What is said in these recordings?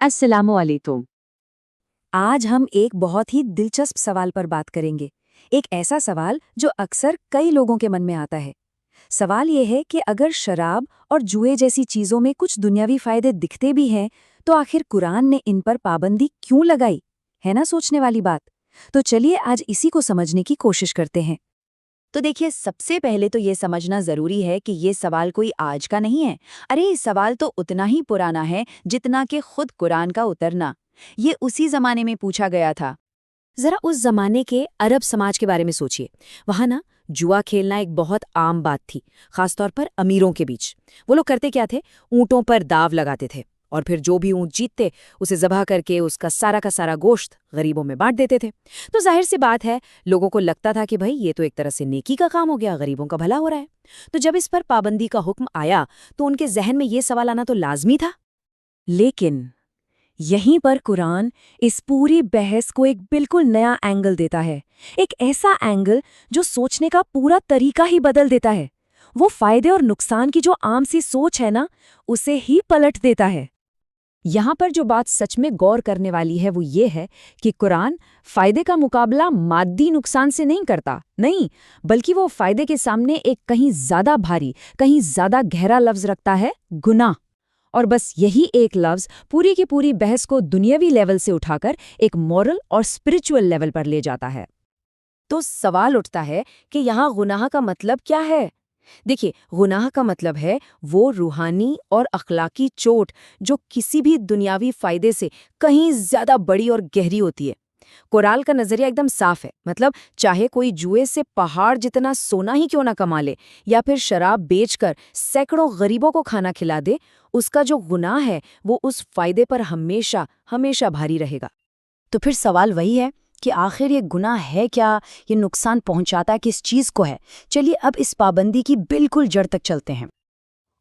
अस्सलामुअलैकुम। आज हम एक बहुत ही दिलचस्प सवाल पर बात करेंगे। एक ऐसा सवाल जो अक्सर कई लोगों के मन में आता है। सवाल ये है कि अगर शराब और जुए जैसी चीज़ों में कुछ दुनियावी फायदे दिखते भी हैं, तो आखिर कुरान ने इन पर पाबंदी क्यों लगाई? है ना सोचने वाली बात। तो चलिए आज इसी को समझने की कोशिश करते हैं। तो देखिए, सबसे पहले तो ये समझना जरूरी है कि ये सवाल कोई आज का नहीं है। अरे ये सवाल तो उतना ही पुराना है जितना कि खुद कुरान का उतरना। ये उसी जमाने में पूछा गया था। जरा उस जमाने के अरब समाज के बारे में सोचिए। वहाँ ना जुआ खेलना एक बहुत आम बात थी, खासतौर पर अमीरों के बीच। वो लोग करते क्या थे, ऊँटों पर दाव लगाते थे और फिर जो भी ऊँट जीतते उसे ज़बह करके उसका सारा का सारा गोश्त गरीबों में बांट देते थे। तो जाहिर सी बात है, लोगों को लगता था कि भाई ये तो एक तरह से नेकी का काम हो गया, गरीबों का भला हो रहा है। तो जब इस पर पाबंदी का हुक्म आया तो उनके जहन में ये सवाल आना तो लाजमी था। लेकिन यहीं पर कुरान इस पूरी बहस को एक बिल्कुल नया एंगल देता है। एक ऐसा एंगल जो सोचने का पूरा तरीका ही बदल देता है। वो फायदे और नुकसान की जो आम सी सोच है ना, उसे ही पलट देता है। यहाँ पर जो बात सच में गौर करने वाली है वो ये है कि कुरान फायदे का मुकाबला मादी नुकसान से नहीं करता, नहीं, बल्कि वो फायदे के सामने एक कहीं ज्यादा भारी, कहीं ज्यादा गहरा लफ्ज रखता है, गुनाह। और बस यही एक लफ्ज पूरी की पूरी बहस को दुनियावी लेवल से उठाकर एक मॉरल और स्पिरिचुअल लेवल पर ले जाता है। तो सवाल उठता है कि यहाँ गुनाह का मतलब क्या है। देखिए, गुनाह का मतलब है वो रूहानी और अखलाकी चोट जो किसी भी दुनियावी फायदे से कहीं ज्यादा बड़ी और गहरी होती है। कुरान का नजरिया एकदम साफ है। मतलब चाहे कोई जुए से पहाड़ जितना सोना ही क्यों ना कमा ले या फिर शराब बेचकर सैकड़ों गरीबों को खाना खिला दे, उसका जो गुनाह है वो उस फायदे पर हमेशा हमेशा भारी रहेगा। तो फिर सवाल वही है कि आखिर ये गुनाह है क्या, ये नुकसान पहुंचाता किस चीज़ को है। चलिए अब इस पाबंदी की बिल्कुल जड़ तक चलते हैं।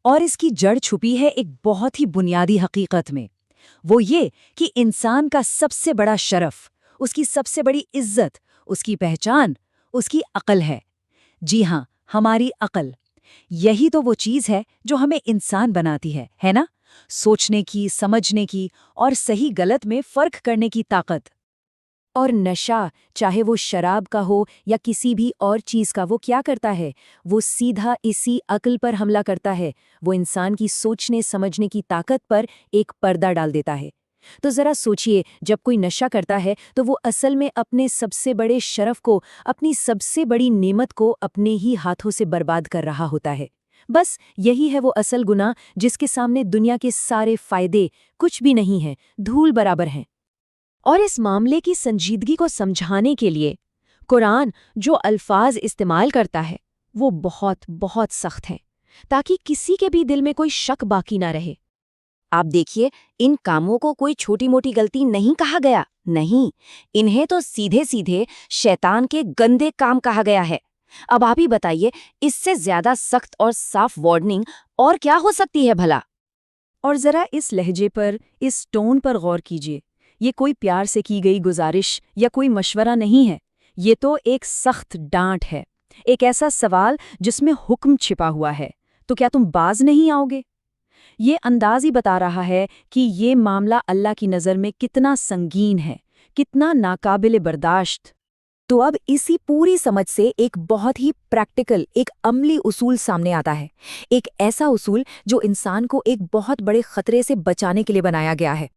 और इसकी जड़ छुपी है एक बहुत ही बुनियादी हकीकत में। वो ये कि इंसान का सबसे बड़ा शरफ, उसकी सबसे बड़ी इज्जत, उसकी पहचान, उसकी अक्ल है। जी हाँ, हमारी अक्ल। यही तो वो चीज़ है जो हमें इंसान बनाती है ना? सोचने की, समझने की और सही गलत में फ़र्क करने की ताकत। और नशा, चाहे वो शराब का हो या किसी भी और चीज़ का, वो क्या करता है? वो सीधा इसी अक्ल पर हमला करता है। वो इंसान की सोचने समझने की ताकत पर एक पर्दा डाल देता है। तो ज़रा सोचिए, जब कोई नशा करता है तो वो असल में अपने सबसे बड़े शरफ को, अपनी सबसे बड़ी नेमत को अपने ही हाथों से बर्बाद कर रहा होता है। बस यही है वो असल गुनाह जिसके सामने दुनिया के सारे फायदे कुछ भी नहीं हैं, धूल बराबर हैं। और इस मामले की संजीदगी को समझाने के लिए कुरान जो अल्फाज इस्तेमाल करता है वो बहुत बहुत सख्त हैं, ताकि किसी के भी दिल में कोई शक बाकी ना रहे। आप देखिए, इन कामों को कोई छोटी मोटी गलती नहीं कहा गया। नहीं, इन्हें तो सीधे सीधे शैतान के गंदे काम कहा गया है। अब आप ही बताइए, इससे ज्यादा सख्त और साफ वार्निंग और क्या हो सकती है भला। और ज़रा इस लहजे पर, इस टोन पर गौर कीजिए। ये कोई प्यार से की गई गुजारिश या कोई मशवरा नहीं है। ये तो एक सख्त डांट है, एक ऐसा सवाल जिसमें हुक्म छिपा हुआ है। तो क्या तुम बाज नहीं आओगे? ये अंदाज ही बता रहा है कि ये मामला अल्लाह की नज़र में कितना संगीन है, कितना नाकाबिले बर्दाश्त। तो अब इसी पूरी समझ से एक बहुत ही प्रैक्टिकल, एक अमली उसूल सामने आता है। एक ऐसा उसूल जो इंसान को एक बहुत बड़े खतरे से बचाने के लिए बनाया गया है।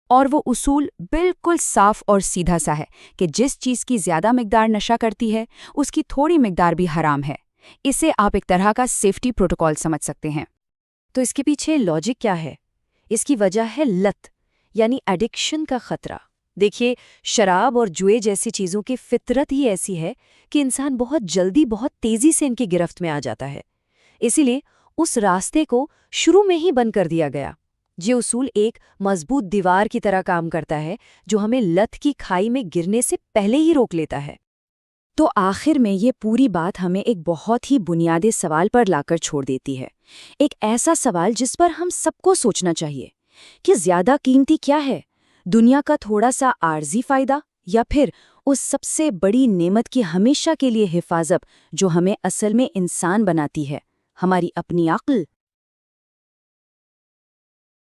और वो उसूल बिल्कुल साफ और सीधा सा है कि जिस चीज़ की ज़्यादा मिकदार नशा करती है, उसकी थोड़ी मिकदार भी हराम है। इसे आप एक तरह का सेफ्टी प्रोटोकॉल समझ सकते हैं। तो इसके पीछे लॉजिक क्या है? इसकी वजह है लत, यानी एडिक्शन का खतरा। देखिए, शराब और जुए जैसी चीज़ों की फितरत ही ऐसी है कि इंसान बहुत जल्दी, बहुत तेज़ी से इनकी गिरफ्त में आ जाता है। इसीलिए उस रास्ते को शुरू में ही बंद कर दिया गया। ये उसूल एक मजबूत दीवार की तरह काम करता है जो हमें लत की खाई में गिरने से पहले ही रोक लेता है। तो आखिर में ये पूरी बात हमें एक बहुत ही बुनियादी सवाल पर लाकर छोड़ देती है। एक ऐसा सवाल जिस पर हम सबको सोचना चाहिए कि ज़्यादा कीमती क्या है, दुनिया का थोड़ा सा आर्जी फ़ायदा या फिर उस सबसे बड़ी नेमत की हमेशा के लिए हिफाजत जो हमें असल में इंसान बनाती है, हमारी अपनी अक्ल।